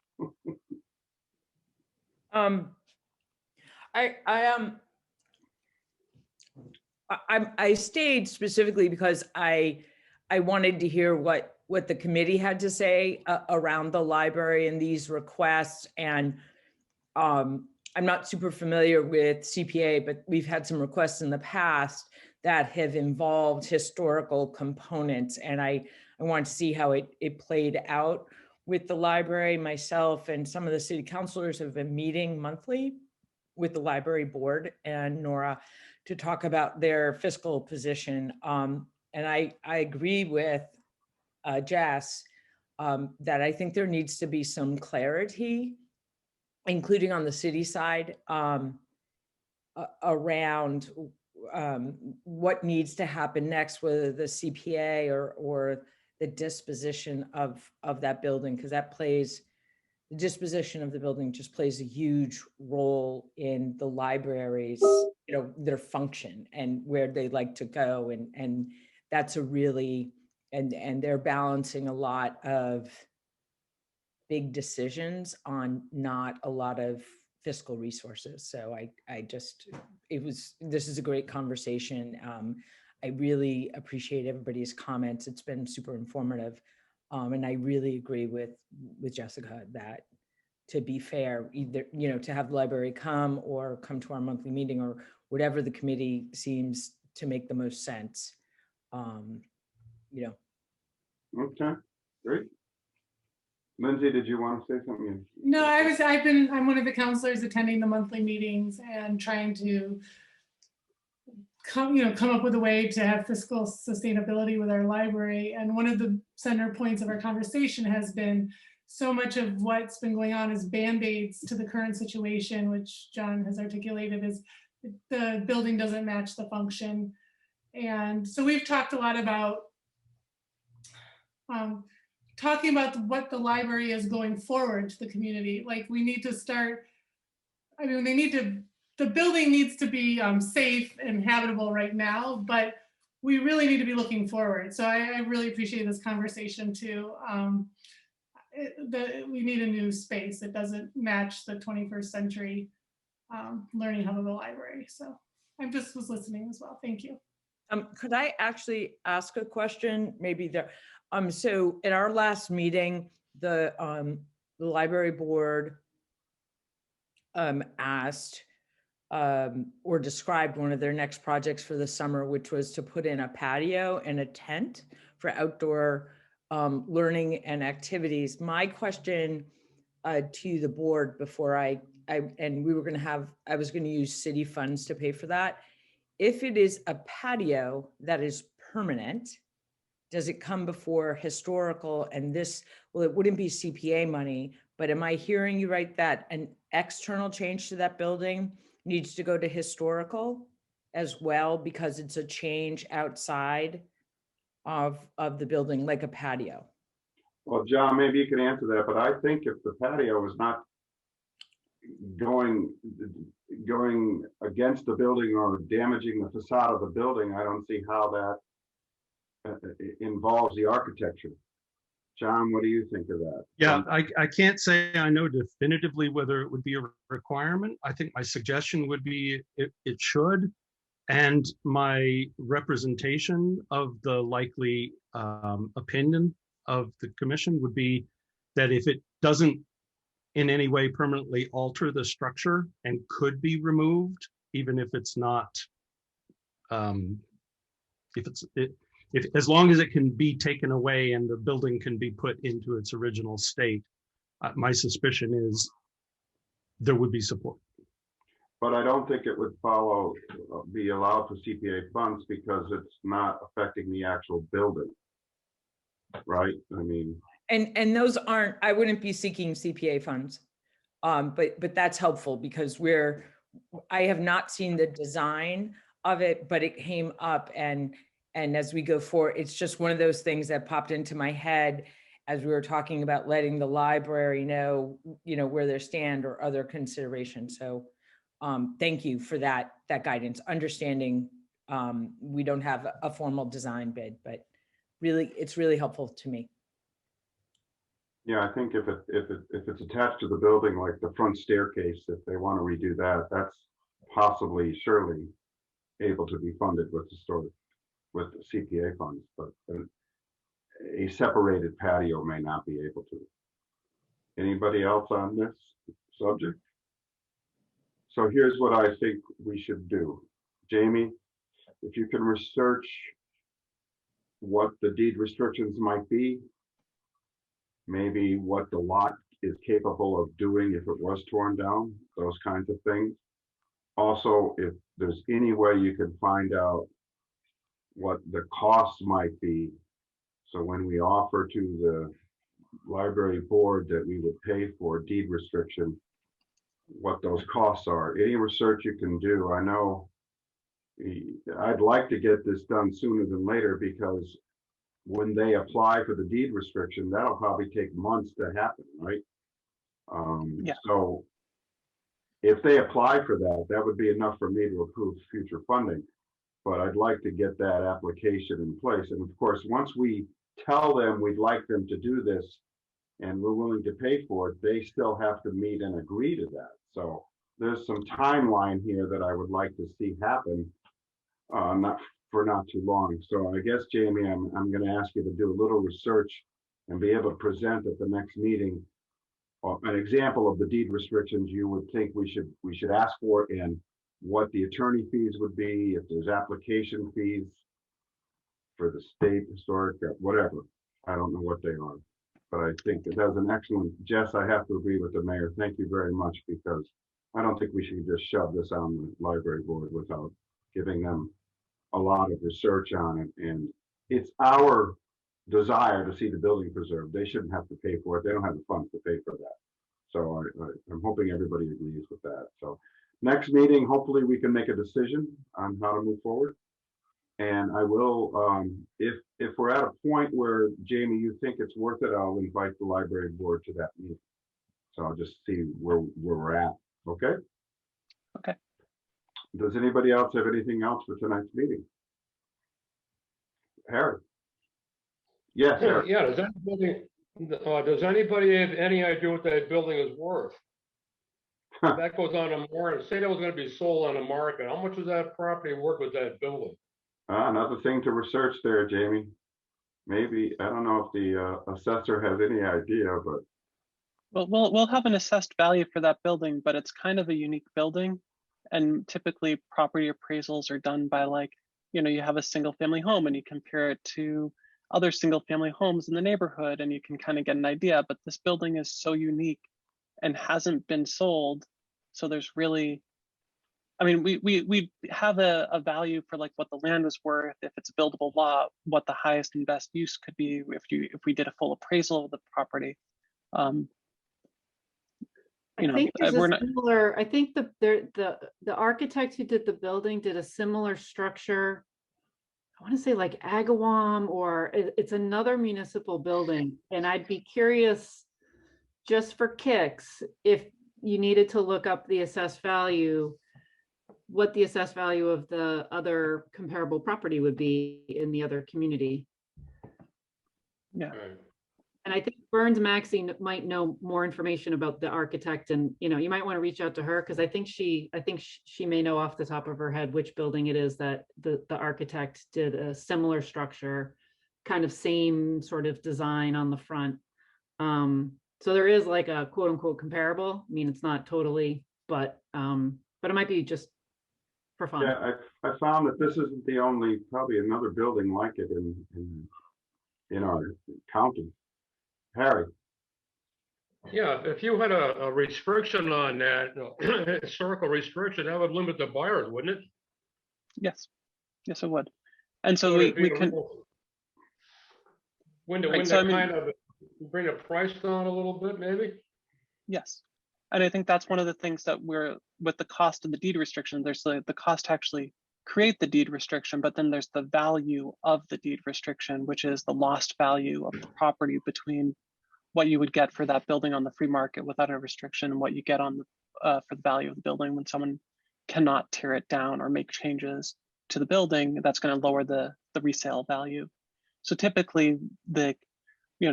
I stayed specifically because I wanted to hear what the committee had to say around the library and these requests. And I'm not super familiar with CPA, but we've had some requests in the past that have involved historical components. And I wanted to see how it played out with the library. Myself and some of the city councilors have been meeting monthly with the library board and Nora to talk about their fiscal position. And I agree with Jess that I think there needs to be some clarity, including on the city side, around what needs to happen next, whether the CPA or the disposition of that building, because the disposition of the building just plays a huge role in the libraries, you know, their function and where they like to go. And that's a really, and they're balancing a lot of big decisions on not a lot of fiscal resources. So this is a great conversation. I really appreciate everybody's comments. It's been super informative. And I really agree with Jessica that, to be fair, either, to have the library come to our monthly meeting or whatever the committee seems to make the most sense. Okay, great. Lindsay, did you want to say something? No, I'm one of the counselors attending the monthly meetings and trying to come up with a way to have fiscal sustainability with our library. And one of the center points of our conversation has been so much of what's been going on is band-aids to the current situation, which John has articulated, is the building doesn't match the function. And so we've talked a lot about talking about what the library is going forward to the community. Like, we need to start, the building needs to be safe and habitable right now, but we really need to be looking forward. So I really appreciate this conversation too. We need a new space that doesn't match the 21st century learning hub of the library. So I just was listening as well. Thank you. Could I actually ask a question? Maybe there. So at our last meeting, the library board asked or described one of their next projects for the summer, which was to put in a patio and a tent for outdoor learning and activities. My question to the board before I was going to use city funds to pay for that. If it is a patio that is permanent, does it come before historical? And this, well, it wouldn't be CPA money, but am I hearing you right that an external change to that building needs to go to historical as well, because it's a change outside of the building, like a patio? Well, John, maybe you can answer that, but I think if the patio is not going against the building or damaging the facade of the building, I don't see how that involves the architecture. John, what do you think of that? Yeah, I can't say I know definitively whether it would be a requirement. I think my suggestion would be it should. And my representation of the likely opinion of the commission would be that if it doesn't in any way permanently alter the structure and could be removed, even if it's not, if as long as it can be taken away and the building can be put into its original state, my suspicion is there would be support. But I don't think it would be allowed for CPA funds because it's not affecting the actual building, right? I mean. And those aren't, I wouldn't be seeking CPA funds, but that's helpful because I have not seen the design of it, but it came up and as we go forward, it's just one of those things that popped into my head as we were talking about letting the library know, where they stand or other considerations. So thank you for that guidance, understanding we don't have a formal design bid, but really, it's really helpful to me. Yeah, I think if it's attached to the building, like the front staircase, if they want to redo that, that's possibly, surely able to be funded with the CPA funds, but a separated patio may not be able to. Anybody else on this subject? So here's what I think we should do. Jamie, if you can research what the deed restrictions might be, maybe what the lot is capable of doing if it was torn down, those kinds of things. Also, if there's any way you can find out what the costs might be, so when we offer to the library board that we would pay for deed restriction, what those costs are. Any research you can do. I know I'd like to get this done sooner than later because when they apply for the deed restriction, that'll probably take months to happen, right? Yeah. So if they apply for that, that would be enough for me to approve future funding. But I'd like to get that application in place. And of course, once we tell them we'd like them to do this and we're willing to pay for it, they still have to meet and agree to that. So there's some timeline here that I would like to see happen, not too long. So I guess, Jamie, I'm going to ask you to do a little research and be able to present at the next meeting an example of the deed restrictions you would think we should ask for, and what the attorney fees would be, if there's application fees for the state historic, whatever. I don't know what they are, but I think that was an excellent, Jess, I have to agree with the mayor. Thank you very much, because I don't think we should just shove this on the library board without giving them a lot of research on it. And it's our desire to see the building preserved. They shouldn't have to pay for it. They don't have the funds to pay for that. So I'm hoping everybody agrees with that. So next meeting, hopefully we can make a decision on how to move forward. And I will, if we're at a point where, Jamie, you think it's worth it, I'll invite the library board to that meeting. So I'll just see where we're at. Okay? Okay. Does anybody else have anything else for tonight's meeting? Harry? Yes, Harry. Yeah, does anybody have any idea what that building is worth? That goes on a market. Say that was going to be sold on a market. How much is that property worth with that building? Another thing to research there, Jamie. Maybe, I don't know if the assessor has any idea, but. Well, we'll have an assessed value for that building, but it's kind of a unique building. And typically property appraisals are done by, like, you have a single family home and you compare it to other single family homes in the neighborhood and you can kind of get an idea, but this building is so unique and hasn't been sold. So there's really, I mean, we have a value for like what the land was worth, if it's a buildable lot, what the highest and best use could be if we did a full appraisal of the property. I think there's a similar, I think the architect who did the building did a similar structure. I want to say like Agawam, or it's another municipal building. And I'd be curious, just for kicks, if you needed to look up the assessed value, what the assessed value of the other comparable property would be in the other community. Yeah. And I think Burns Maxey might know more information about the architect, and you might want to reach out to her, because I think she may know off the top of her head which building it is that the architect did a similar structure, kind of same sort of design on the front. So there is like a quote unquote comparable. I mean, it's not totally, but it might be just for fun. Yeah, I found that this isn't the only, probably another building like it in our county. Harry. Yeah, if you had a restriction on that, historical restriction, that would limit the buyers, wouldn't it? Yes, yes, it would. And so we can. Wouldn't Right, that so, I mean, kind of bring the price down a little bit, maybe? Yes, and I think that's one of the things that we're, with the cost of the deed restriction, there's the cost to actually create the deed restriction, but then there's the value of the deed restriction, which is the lost value of the property between what you would get for that building on the free market without a restriction and what you get on the for the value of the building when someone cannot tear it down or make changes to the building. That's going to lower the resale value. So typically,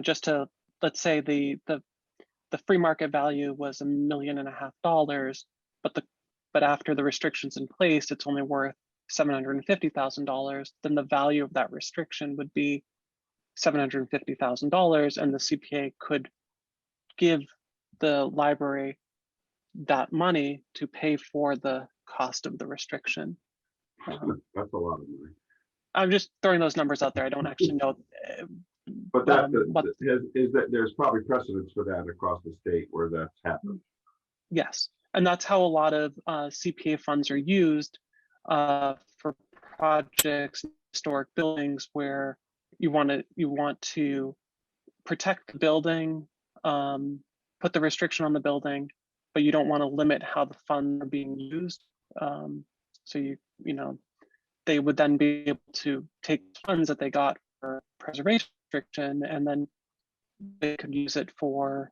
just to, let's say the free market value was $1.5 million, but after the restrictions in place, it's only worth $750,000. Then the value of that restriction would be $750,000, and the CPA could give the library that money to pay for the cost of the restriction. That's a lot of money. I'm just throwing those numbers out there. I don't actually know. But is that there's probably precedents for that across the state where that's happened. Yes, and that's how a lot of CPA funds are used for projects, historic buildings, where you want to protect the building, put the restriction on the building, but you don't want to limit how the funds are being used. So they would then be able to take funds that they got for preservation restriction, and then they could use it for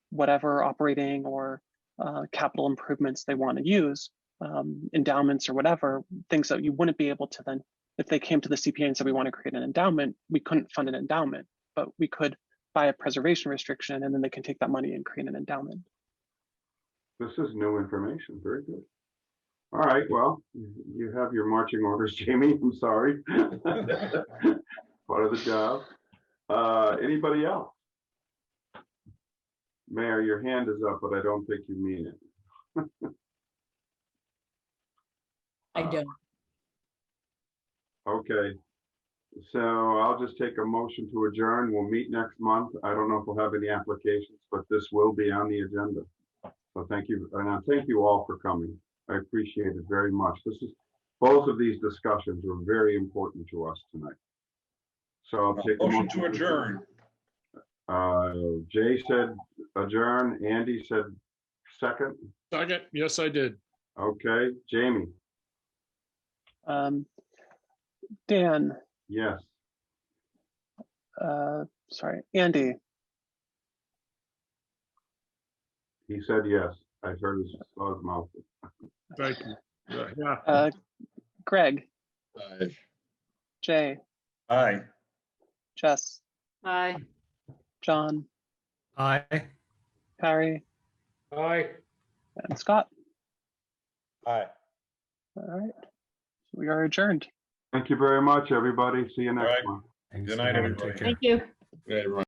whatever operating or capital improvements they want to use, endowments or whatever, things that you wouldn't be able to then, if they came to the CPA and said, we want to create an endowment, we couldn't fund an endowment, but we could buy a preservation restriction, and then they can take that money and create an endowment. This is new information. Very good. All right, well, you have your marching orders, Jamie. I'm sorry. Part of the job. Anybody else? Mayor, your hand is up, but I don't think you mean it. I don't. Okay. So I'll just take a motion to adjourn. We'll meet next month. I don't know if we'll have any applications, but this will be on the agenda. So thank you, and I thank you all for coming. I appreciate it very much. Both of these discussions were very important to us tonight. So I'll take a Motion to adjourn. Jay said adjourn. Andy said second. Second, yes, I did. Okay, Jamie. Dan, Yes. sorry, Andy, He said yes. I heard his mouth. Thank you. Yeah. Greg, Aye. Jay, Aye. Jess, Aye. John, Aye. Harry, Aye. and Scott. Aye. All right, we are adjourned. Thank you very much, everybody. See you next All right. one. Thanks, Good night, everyone. everybody. Take care. Thank you. Good night, everyone.